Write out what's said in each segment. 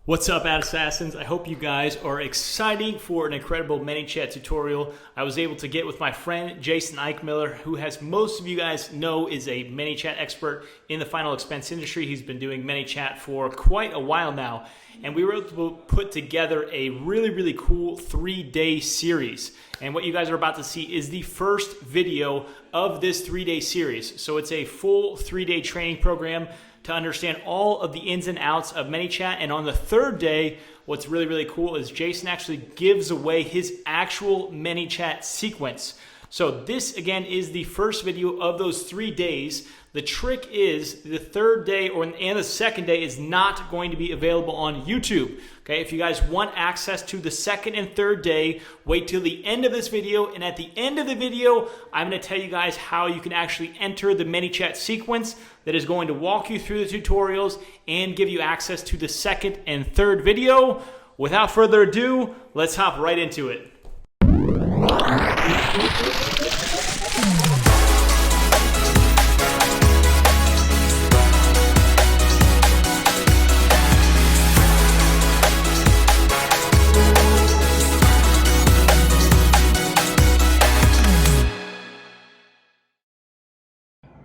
What's up, Ad Assassins? I hope you guys are excited for an incredible MANYCHAT tutorial. I was able to get with my friend Jason Eichmiller, who, as most of you guys know, is a MANYCHAT expert in the Final Expense industry. He's been doing MANYCHAT for quite a while now, and we were able to put together a really cool 3-day series. And what you guys are about to see is the first video of this 3-day series. So it's a full 3-day training program to understand all of the ins and outs of MANYCHAT. And on the third day, what's really cool is Jason actually gives away his actual MANYCHAT sequence. So this, again, is the first video of those 3 days. The trick is the third day and the second day is not going to be available on YouTube. Okay, if you guys want access to the second and third day, wait till the end of this video. And at the end of the video, I'm going to tell you guys how you can actually enter the MANYCHAT sequence that is going to walk you through the tutorials and give you access to the second and third video. Without further ado, let's hop right into it.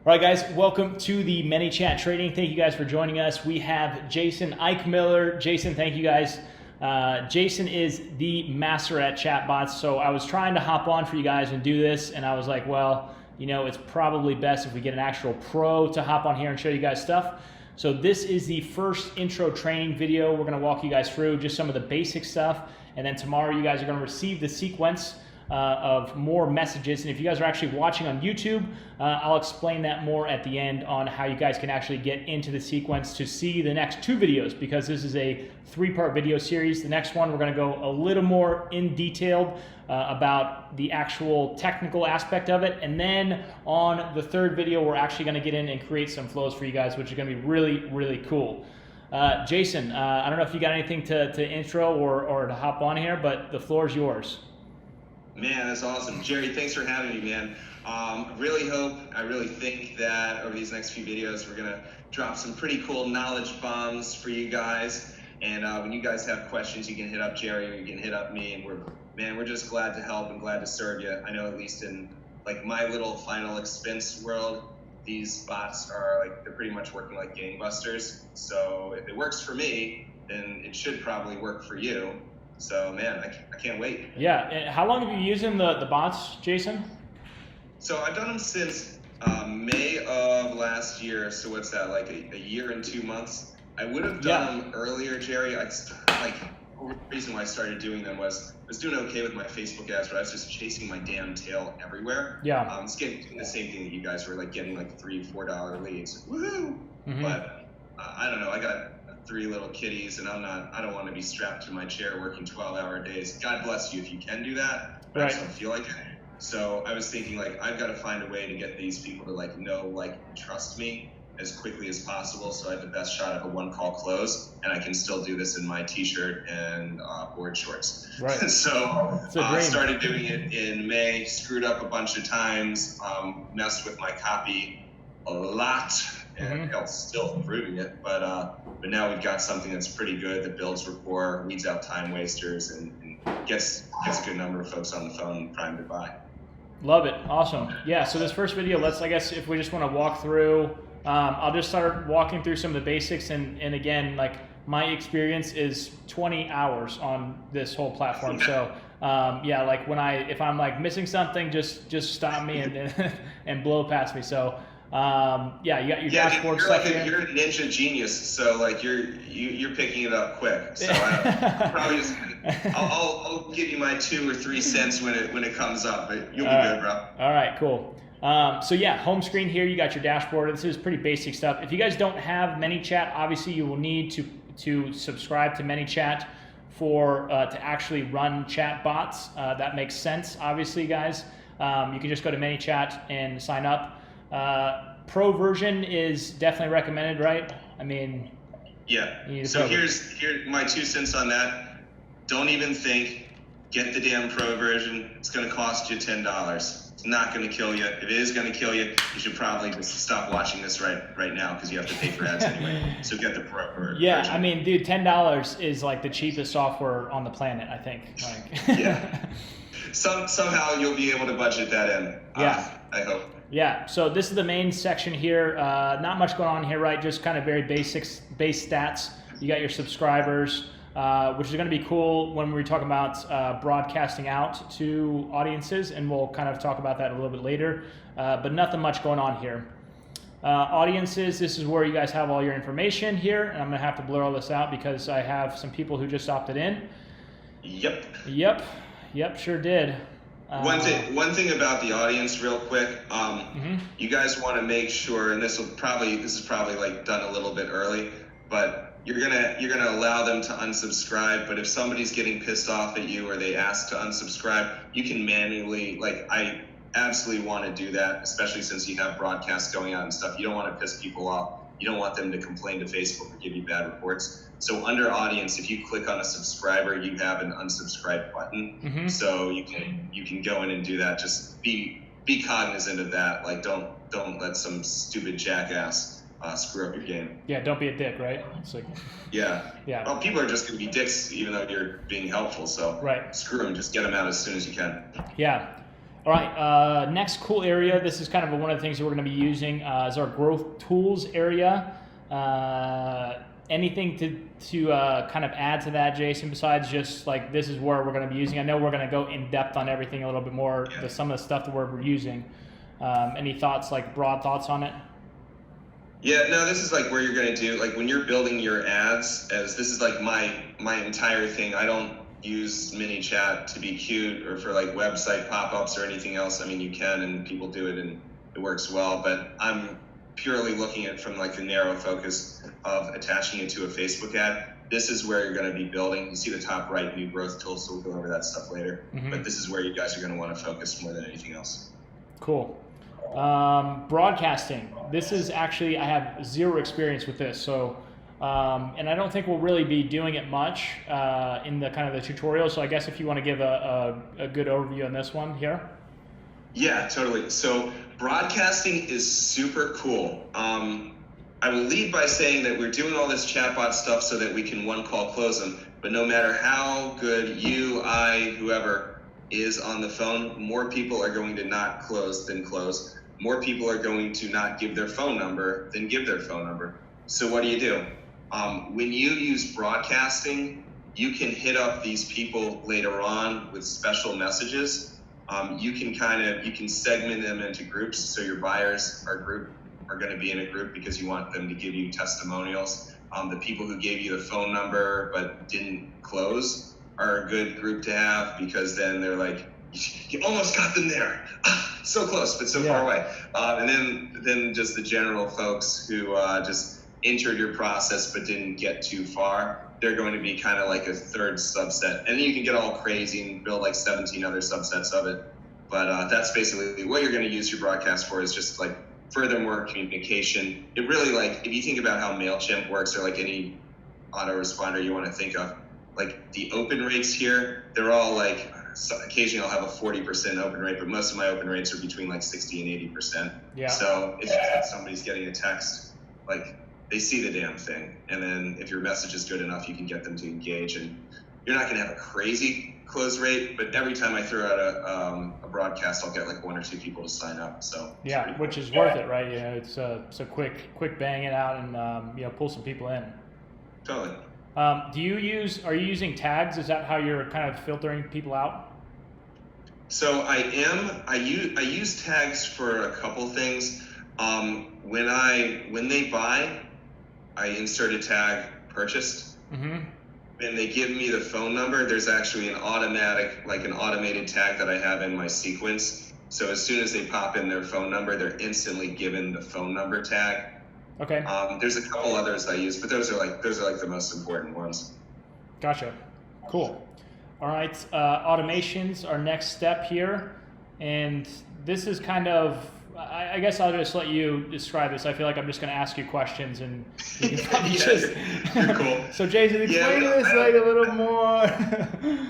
All right, guys, welcome to the MANYCHAT training. Thank you guys for joining us. We have Jason Eichmiller. Jason, thank you guys. Jason is the master at chatbots. So I was trying to hop on for you guys and do this, and I was like, well, you know, it's probably best if we get an actual pro to hop on here and show you guys stuff. So this is the first intro training video. We're going to walk you guys through just some of the basic stuff, and then tomorrow you guys are going to receive the sequence of more messages. And if you guys are actually watching on YouTube, I'll explain that more at the end on how you guys can actually get into the sequence to see the next 2 videos, because this is a 3-part video series. The next one, we're going to go a little more in detail about the actual technical aspect of it. And then on the third video, we're actually going to get in and create some flows for you guys, which are going to be really cool. Jason, I don't know if you got anything to intro or to hop on here, but the floor is yours. Man, that's awesome. Jerry, thanks for having me, man. I really think that over these next few videos, we're going to drop some pretty cool knowledge bombs for you guys. And when you guys have questions, you can hit up Jerry or you can hit up me. And we're just glad to help and glad to serve you. I know at least in like my little Final Expense world, these bots are they're pretty much working like gangbusters. So if it works for me, then it should probably work for you. So man, I can't wait. Yeah, and how long have you using the bots, Jason? So I've done them since May of last year. So what's that, like a year and 2 months? I would have done them earlier, Jerry. The reason why I started doing them was I was doing okay with my Facebook ads, but I was just chasing my damn tail everywhere. Yeah. It's getting the same thing that you guys were getting $3-4 leads. Woohoo! Mm-hmm. But I don't know. I got 3 little kitties, and I don't want to be strapped to my chair working 12-hour days. God bless you if you can do that, but I just don't feel like it. So I was thinking I've got to find a way to get these people to know, and trust me as quickly as possible, so I have the best shot of a 1-call close, and I can still do this in my t-shirt and board shorts. Right. So I started doing it in May, screwed up a bunch of times, messed with my copy a lot, and still improving it, but now we've got something that's pretty good that builds rapport, weeds out time wasters, and gets a good number of folks on the phone primed to buy. Love it. Awesome. Yeah, so this first video, I guess if we just want to walk through, I'll just start walking through some of the basics, and again, my experience is 20 hours on this whole platform. So if I'm missing something, just stop me and blow past me. So you got your dashboard stuff here. You're a ninja genius, so you're picking it up quick. So I'm probably just I'll give you my 2 or 3 cents when it comes up, but you'll be good, bro. All right, cool. So yeah, home screen here, you got your dashboard. This is pretty basic stuff. If you guys don't have MANYCHAT, obviously you will need to subscribe to MANYCHAT to actually run chatbots. That makes sense, obviously, guys. You can just go to MANYCHAT and sign up. Pro version is definitely recommended, right? I mean, yeah. So here's my 2 cents on that. Don't even think. Get the damn pro version. It's going to cost you $10. It's not going to kill you. If it is going to kill you, you should probably just stop watching this right now because you have to pay for ads anyway. So get the pro Yeah, version. I mean, dude, $10 is like the cheapest software on the planet, I think. Like, yeah. Somehow you'll be able to budget that in. Yeah. I hope. Yeah, so this is the main section here. Not much going on here, right? Just kind of very base stats. You got your subscribers, which is going to be cool when we're talking about broadcasting out to audiences, and we'll kind of talk about that a little bit later. But nothing much going on here. Audiences, this is where you guys have all your information here, and I'm going to have to blur all this out because I have some people who just opted in. Yep, sure did. One thing about the audience real quick, you guys want to make sure, and this is probably like done a little bit early, but you're gonna allow them to unsubscribe. But if somebody's getting pissed off at you or they ask to unsubscribe, you can manually, like, I absolutely want to do that, especially since you have broadcasts going out and stuff. You don't want to piss people off. You don't want them to complain to Facebook or give you bad reports. So under audience, if you click on a subscriber, you have an unsubscribe button. So you can go in and do that. Just be cognizant of that. Like don't let some stupid jackass screw up your game. Yeah, don't be a dick, right? It's like, yeah. Well, people are just gonna be dicks even though you're being helpful. So right. Screw them. Just get them out as soon as you can. Yeah. All right, next cool area. This is kind of one of the things that we're going to be using is our growth tools area. Anything to kind of add to that, Jason, besides just like this is where we're going to be using? I know we're going to go in depth on everything a little bit more, some of the stuff that we're using. Any thoughts, like broad thoughts on it? Yeah, no, this is like where you're going to do, like when you're building your ads, as this is like my entire thing. I don't use MANYCHAT to be cute or for like website pop-ups or anything else. I mean, you can, and people do it and it works well, but I'm purely looking at it from like the narrow focus of attaching it to a Facebook ad. This is where you're going to be building. You see the top right, new growth tools, so we'll go over that stuff later. But this is where you guys are going to want to focus more than anything else. Cool. Broadcasting. This is actually, I have zero experience with this, so and I don't think we'll really be doing it much in the kind of the tutorial. So I guess if you want to give a good overview on this one here. Yeah, totally. So broadcasting is super cool. I will lead by saying that we're doing all this chatbot stuff so that we can one call close them. But no matter how good you, I, whoever is on the phone, more people are going to not close than close. More people are going to not give their phone number than give their phone number. So what do? When you use broadcasting, you can hit up these people later on with special messages. You can segment them into groups. So your buyers are going to be in a group because you want them to give you testimonials. The people who gave you the phone number but didn't close are a good group to have because then they're like, you almost got them there. So close, but so far away. And then just the general folks who just entered your process but didn't get too far, they're going to be kind of like a third subset. And then you can get all crazy and build like 17 other subsets of it. But that's basically what you're going to use your broadcast for, is just like furthermore communication. It really, like, if you think about how MailChimp works or like any autoresponder you want to think of, like the open rates here, they're all like, so occasionally I'll have a 40% open rate, but most of my open rates are between like 60 and 80%. Yeah. So if somebody's getting a text, like they see the damn thing. And then if your message is good enough, you can get them to engage. And you're not going to have a crazy close rate, but every time I throw out a broadcast, I'll get like 1 or 2 people to sign up. So yeah, which is worth it, right? You know, it's so quick bang it out and pull some people in. Totally. Are you using tags? Is that how you're kind of filtering people out? So I use tags for a couple things. When they buy, I insert a tag purchased. When they give me the phone number, there's actually an automated tag that I have in my sequence. So as soon as they pop in their phone number, they're instantly given the phone number tag. Okay. There's a couple others I use, but those are like the most important ones. Gotcha. Cool. All right. Automations, our next step here, and this is kind of I guess I'll just let you describe this. I feel like I'm just going to ask you questions and you can probably you're cool. So Jason, explain this like a little more.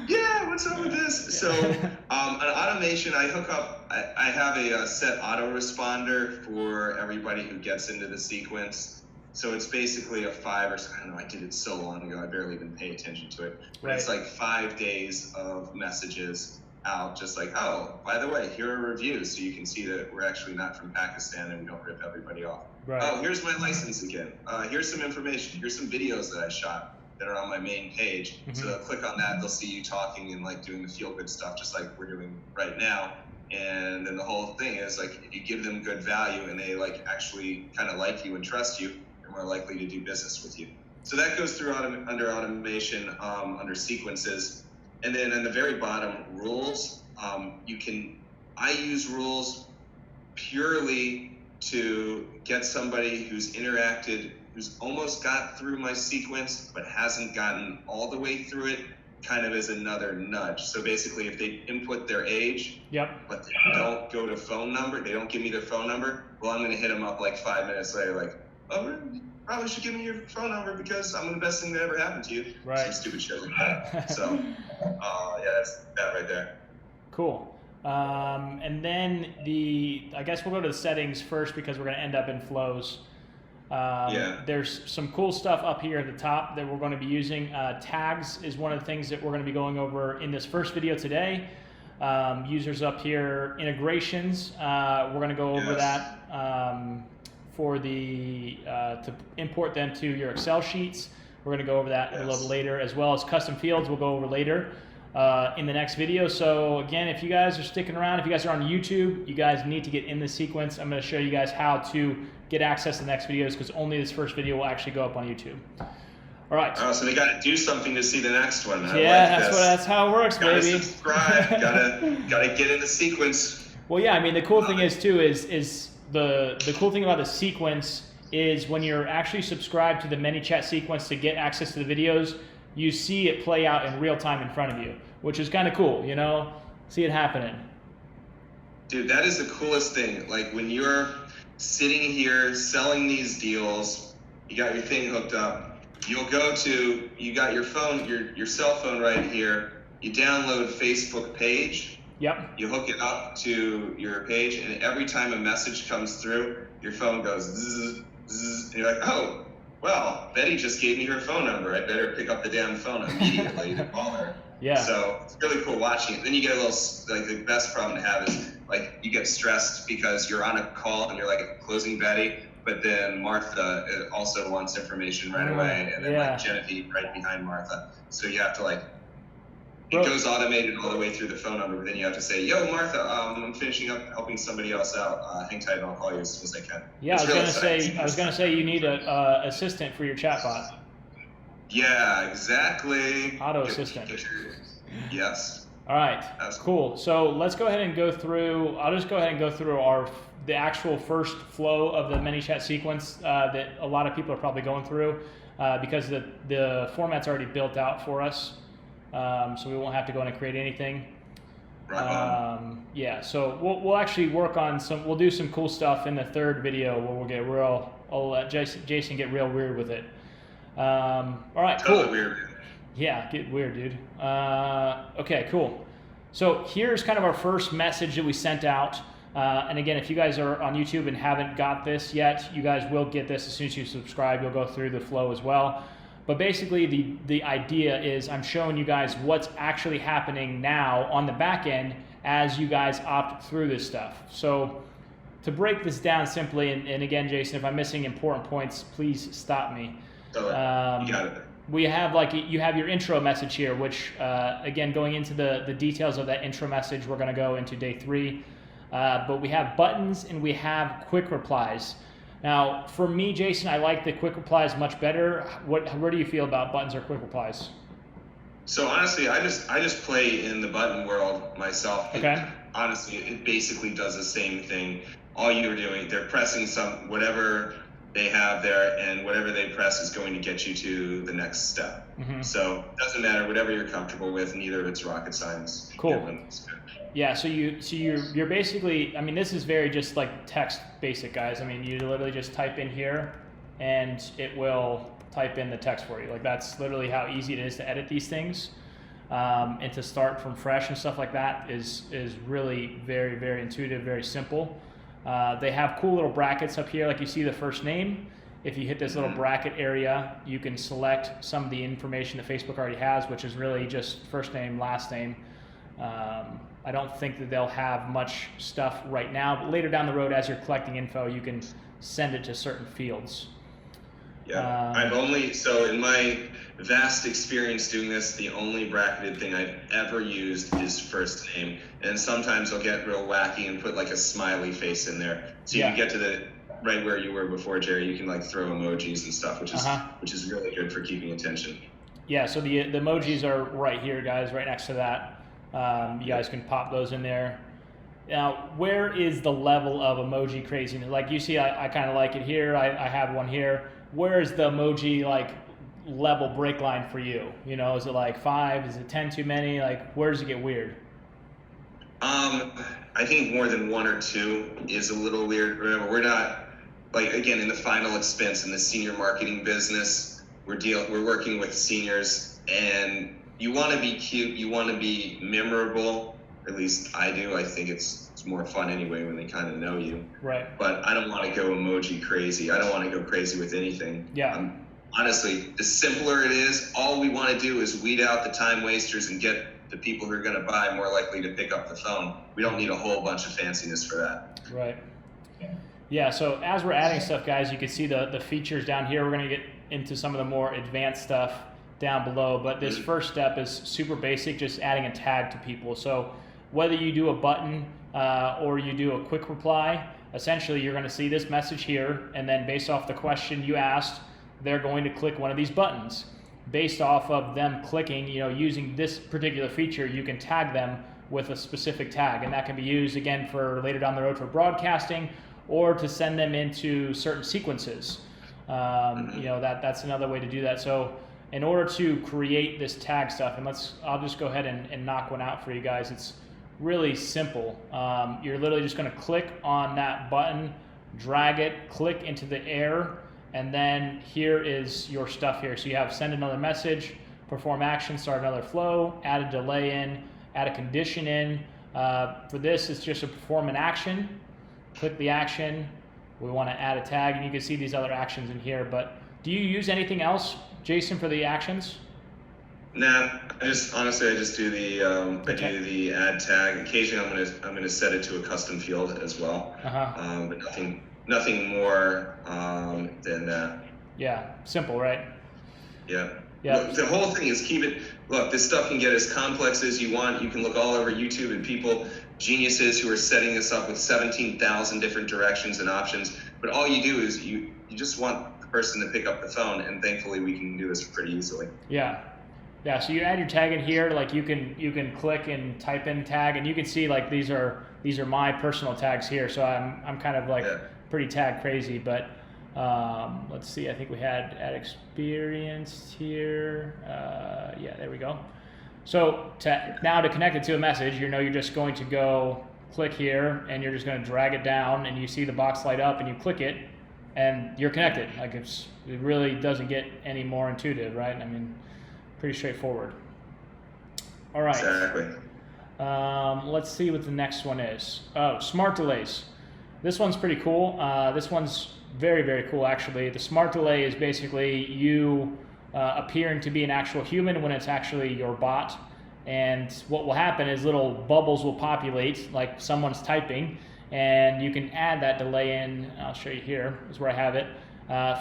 Yeah, what's up with this? So an automation, I hook up, I have a set autoresponder for everybody who gets into the sequence. So it's basically a 5 or so, I don't know, I did it so long ago, I barely even pay attention to it. But Right. it's like 5 days of messages out, just like, oh, by the way, here are reviews, so you can see that we're actually not from Pakistan and we don't rip everybody off. Right. Oh, here's my license again. Here's some information. Here's some videos that I shot that are on my main page. So they'll click on that, they'll see you talking and like doing the feel good stuff, just like we're doing right now. And then the whole thing is like, if you give them good value and they like actually kind of like you and trust you, they're more likely to do business with you. So that goes through under automation, under sequences. And then in the very bottom, rules. I use rules purely to get somebody who's interacted, who's almost got through my sequence, but hasn't gotten all the way through it, kind of as another nudge. So basically, if they input their age, but they don't go to phone number, they don't give me their phone number, well, I'm going to hit them up like 5 minutes later, like, oh, you probably should give me your phone number because I'm the best thing that ever happened to you. Right. Some stupid shit like that. So, yeah, that's that right there. Cool. And then I guess we'll go to the settings first because we're going to end up in flows. There's some cool stuff up here at the top that we're going to be using. Tags is one of the things that we're going to be going over in this first video today. Users up here, integrations, we're going to go over that for to import them to your Excel sheets. We're going to go over that a little later, as well as custom fields we'll go over later in the next video. So again, if you guys are sticking around, if you guys are on YouTube, you guys need to get in the sequence. I'm going to show you guys how to get access to the next videos because only this first video will actually go up on YouTube. All right. Oh, so they got to do something to see the next one. That's how it works, gotta baby. Subscribe. gotta get in the sequence. Well, yeah. I mean, the cool thing is too is the cool thing about the sequence is when you're actually subscribed to the MANYCHAT sequence to get access to the videos, you see it play out in real time in front of you, which is kind of cool. You know, see it happening. Dude, that is the coolest thing. Like when you're sitting here selling these deals, you got your thing hooked up. You got your phone, your cell phone right here. You download Facebook page. Yep. You hook it up to your page, and every time a message comes through, your phone goes zzz, zzz, and you're like, oh, well, Betty just gave me her phone number. I better pick up the damn phone immediately to call her. Yeah. So it's really cool watching it. Then you get a little, like the best problem to have is like you get stressed because you're on a call and you're like closing Betty, but then Martha also wants information right away, and then like Genevieve right behind Martha. So you have to like, it goes automated all the way through the phone number, but then you have to say, yo, Martha, I'm finishing up helping somebody else out. Hang tight and I'll call you as soon as I can. Yeah, I was gonna say you need an assistant for your chatbot. Yeah, exactly. Auto assistant. Yes. All right, cool. So let's go ahead and go through, I'll just go ahead and go through the actual first flow of the MANYCHAT sequence that a lot of people are probably going through because the format's already built out for us. So we won't have to go in and create anything. Yeah, so we'll actually work on we'll do some cool stuff in the third video where we'll get I'll let Jason get real weird with it. All right, totally cool. Weird. Yeah, get weird, dude. Okay, cool. So here's kind of our first message that we sent out. And again, if you guys are on YouTube and haven't got this yet, you guys will get this as soon as you subscribe. You'll go through the flow as well. But basically, the idea is I'm showing you guys what's actually happening now on the back end as you guys opt through this stuff. So to break this down simply, and again, Jason, if I'm missing important points, please stop me. You got it. We have you have your intro message here, which again, going into the details of that intro message, we're going to go into day 3. But we have buttons and we have quick replies. Now, for me, Jason, I like the quick replies much better. Where do you feel about buttons or quick replies? So honestly, I just play in the button world myself. Okay. Honestly, it basically does the same thing. All you're doing, they're pressing whatever they have there, and whatever they press is going to get you to the next step. So it doesn't matter, whatever you're comfortable with. Neither of it's rocket science. Cool. Yeah, so you're basically, I mean, this is very just like text basic, guys. I mean, you literally just type in here and it will type in the text for you. Like, that's literally how easy it is to edit these things. And to start from fresh and stuff like that is really very, very intuitive, very simple. They have cool little brackets up here, like you see the first name. If you hit this little bracket area, you can select some of the information that Facebook already has, which is really just first name, last name. I don't think that they'll have much stuff right now, but later down the road, as you're collecting info, you can send it to certain fields. Yeah, so in my vast experience doing this, the only bracketed thing I've ever used is first name. And sometimes I'll get real wacky and put like a smiley face in there. So you can get to the right where you were before, Jerry. You can like throw emojis and stuff, which is really good for keeping attention. Yeah, so the emojis are right here, guys, right next to that. You guys can pop those in there. Now, where is the level of emoji craziness? Like you see, I kind of like it here. I have one here. Where is the emoji like level break line for you? You know, is it like 5? Is it 10 too many? Like, where does it get weird? I think more than 1 or 2 is a little weird. Remember, we're not, like, again, in the final expense in the senior marketing business, we're working with seniors, and you want to be cute, you want to be memorable. At least I do. I think it's more fun anyway when they kind of know you. Right. But I don't want to go emoji crazy. I don't want to go crazy with anything. Yeah. Honestly, the simpler it is, all we want to do is weed out the time wasters and get the people who are going to buy more likely to pick up the phone. We don't need a whole bunch of fanciness for that. Right. Yeah, so as we're adding stuff, guys, you can see the features down here. We're going to get into some of the more advanced stuff down below, but this first step is super basic, just adding a tag to people. So whether you do a button or you do a quick reply, essentially you're going to see this message here, and then based off the question you asked, they're going to click one of these buttons. Based off of them clicking, using this particular feature, you can tag them with a specific tag, and that can be used again for later down the road for broadcasting or to send them into certain sequences. That's another way to do that. So in order to create this tag stuff, and I'll just go ahead and knock one out for you guys. It's really simple. You're literally just going to click on that button, drag it, click into the air, and then here is your stuff here. So you have send another message, perform action, start another flow, add a delay in, add a condition in. For this, it's just a perform an action. Click the action. We want to add a tag, and you can see these other actions in here. But do you use anything else, Jason, for the actions? Nah, I just do the add tag. Occasionally, I'm gonna set it to a custom field as well. But nothing more than that. Yeah, simple, right? Yeah. Look, the whole thing is look, this stuff can get as complex as you want. You can look all over YouTube and geniuses who are setting this up with 17,000 different directions and options. But all you do is you just want the person to pick up the phone, and thankfully we can do this pretty easily. Yeah. Yeah, so you add your tag in here, like you can click and type in tag, and you can see like these are my personal tags here. So I'm kind of like pretty tag crazy, but let's see, I think we had add experienced here. Yeah, there we go. So now to connect it to a message, you're just going to go click here, and you're just going to drag it down, and you see the box light up, and you click it, and you're connected. Like it really doesn't get any more intuitive, right? I mean, pretty straightforward. All right. Exactly. Let's see what the next one is. Oh, smart delays. This one's pretty cool. This one's very, very cool, actually. The smart delay is basically you appearing to be an actual human when it's actually your bot. And what will happen is little bubbles will populate, like someone's typing, and you can add that delay in. I'll show you here. This is where I have it.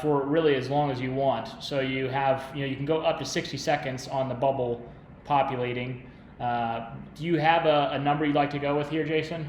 For really as long as you want. So you have, you can go up to 60 seconds on the bubble populating. Do you have a number you'd like to go with here, Jason?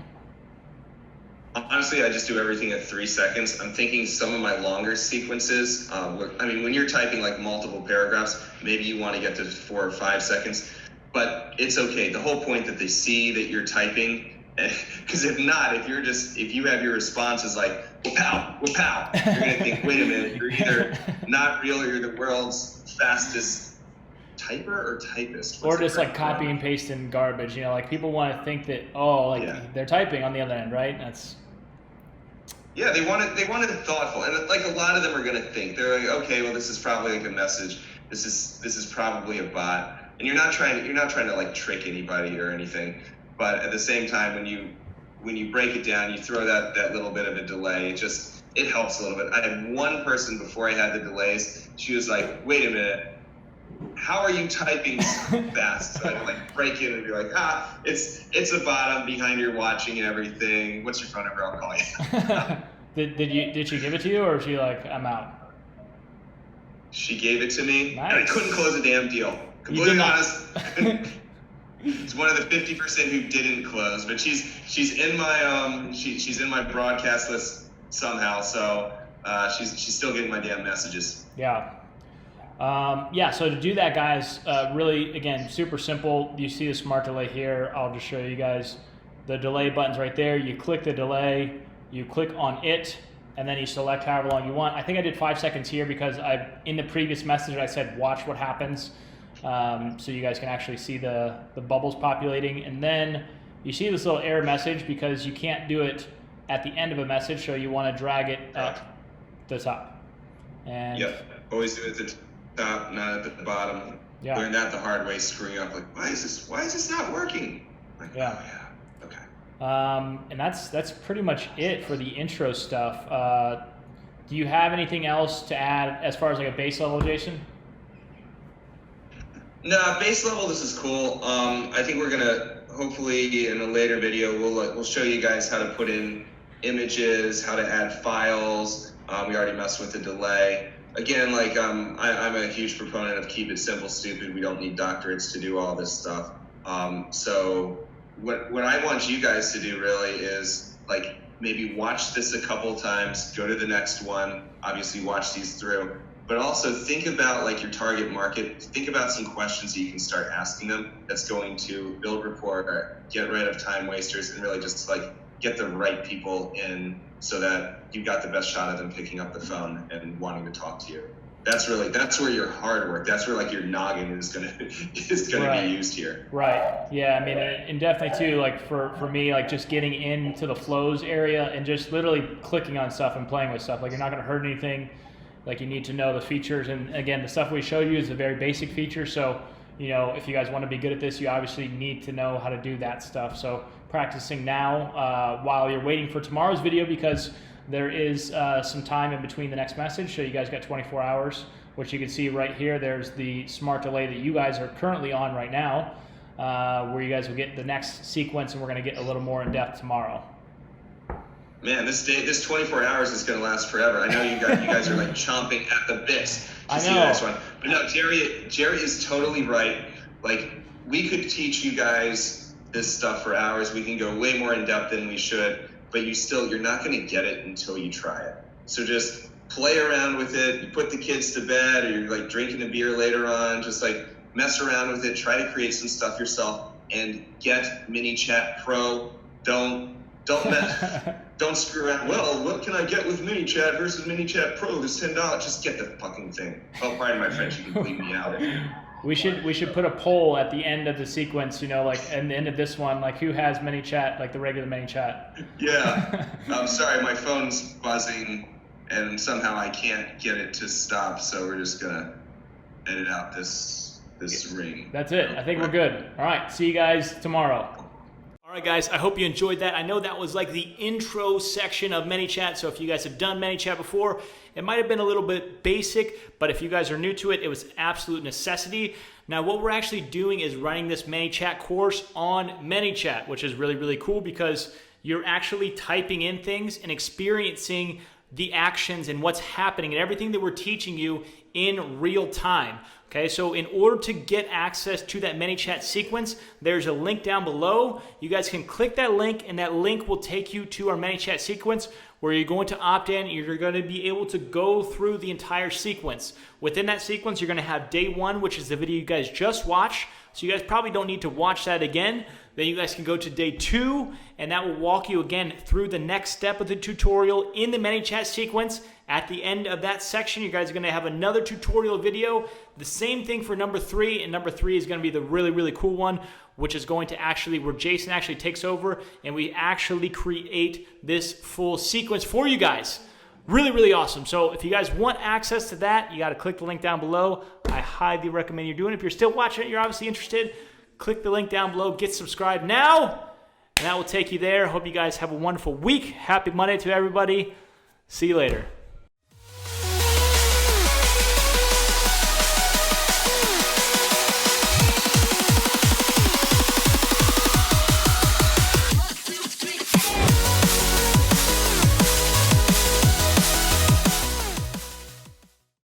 Honestly, I just do everything at 3 seconds. I'm thinking some of my longer sequences, when you're typing like multiple paragraphs, maybe you want to get to 4 or 5 seconds, but it's okay. The whole point that they see that you're typing, because if you have your responses like, wow, you're going to think, wait a minute, you're either not real or you're the world's fastest typer or typist? Or just like copy and paste in garbage. You know, like people want to think that, oh, like they're typing on the other end, right? That's. Yeah, they want it thoughtful, and like a lot of them are gonna think they're like, okay, well, this is probably like a message. This is probably a bot, and you're not trying to like trick anybody or anything. But at the same time, when you break it down, you throw that little bit of a delay. It helps a little bit. I had one person before I had the delays. She was like, wait a minute. How are you typing so fast? So I had to like break in and be like, it's a bot. I'm behind here watching and everything. What's your phone number? I'll call you. Did she give it to you, or was she like, I'm out? She gave it to me, nice. And I couldn't close a damn deal. Completely honest. It's one of the 50% who didn't close, but she's in my she's in my broadcast list somehow. So she's still getting my damn messages. Yeah. So to do that, guys, really, again, super simple. You see the smart delay here. I'll just show you guys the delay button's right there. You click the delay, you click on it, and then you select however long you want. I think I did 5 seconds here because in the previous message I said watch what happens, so you guys can actually see the bubbles populating. And then you see this little error message because you can't do it at the end of a message, so you want to drag it at the top. And yep, always do it at the top, not at the bottom. Yeah. Learned that the hard way, screwing up like, why is this not working? Like, yeah. Oh, yeah. Okay. And that's pretty much it for the intro stuff. Do you have anything else to add as far as like a base level, Jason? No, base level, this is cool. I think we're gonna, hopefully in a later video, we'll show you guys how to put in images, how to add files. We already messed with the delay. Again, like I'm a huge proponent of keep it simple, stupid. We don't need doctorates to do all this stuff. So what I want you guys to do really is like maybe watch this a couple times, go to the next one, obviously watch these through, but also think about like your target market. Think about some questions that you can start asking them that's going to build rapport, get rid of time wasters, and really just like get the right people in so that you've got the best shot of them picking up the phone and wanting to talk to you. That's where your hard work, that's where like your noggin is gonna right. be used here. Right. Yeah. I mean, and definitely too, like for me, like just getting into the flows area and just literally clicking on stuff and playing with stuff. Like you're not gonna hurt anything. Like you need to know the features, and again, the stuff we showed you is a very basic feature. So, you know, if you guys want to be good at this, you obviously need to know how to do that stuff. So practicing now while you're waiting for tomorrow's video, because there is some time in between the next message. So you guys got 24 hours, which you can see right here. There's the smart delay that you guys are currently on right now, where you guys will get the next sequence, and we're going to get a little more in depth tomorrow. Man, this 24 hours is going to last forever. I know you guys are like chomping at the bits to see the next one. But no, Jerry is totally right. Like we could teach you guys this stuff for hours. We can go way more in depth than we should, but you're not going to get it until you try it. So just play around with it. You put the kids to bed, or you're like drinking a beer later on. Just like mess around with it. Try to create some stuff yourself and get MANYCHAT Pro. Don't screw around. Well, what can I get with MANYCHAT versus MANYCHAT Pro? There's $10. Just get the fucking thing. Oh, pardon my French. You can bleep me out. We should put a poll at the end of the sequence. You know, like at the end of this one, like who has MANYCHAT, like the regular MANYCHAT. Yeah. I'm sorry, my phone's buzzing, and somehow I can't get it to stop. So we're just gonna edit out this ring. That's it. I think we're good. All right. See you guys tomorrow. All right, guys, I hope you enjoyed that. I know that was like the intro section of MANYCHAT, so if you guys have done MANYCHAT before, it might have been a little bit basic, but if you guys are new to it, it was absolute necessity. Now, what we're actually doing is running this MANYCHAT course on MANYCHAT, which is really, really cool because you're actually typing in things and experiencing the actions and what's happening and everything that we're teaching you in real time. Okay, so in order to get access to that MANYCHAT sequence, there's a link down below. You guys can click that link, and that link will take you to our MANYCHAT sequence where you're going to opt in. You're going to be able to go through the entire sequence. Within that sequence, you're going to have day one, which is the video you guys just watched. So you guys probably don't need to watch that again. Then you guys can go to day 2, and that will walk you again through the next step of the tutorial in the ManyChat sequence. At the end of that section, you guys are going to have another tutorial video. The same thing for number 3, and number 3 is going to be the really, really cool one, which is going to actually, where Jason actually takes over, and we actually create this full sequence for you guys. Really, really awesome. So if you guys want access to that, you got to click the link down below. I highly recommend you doing it. If you're still watching it, you're obviously interested, click the link down below, get subscribed now, and that will take you there. Hope you guys have a wonderful week. Happy Monday to everybody. See you later.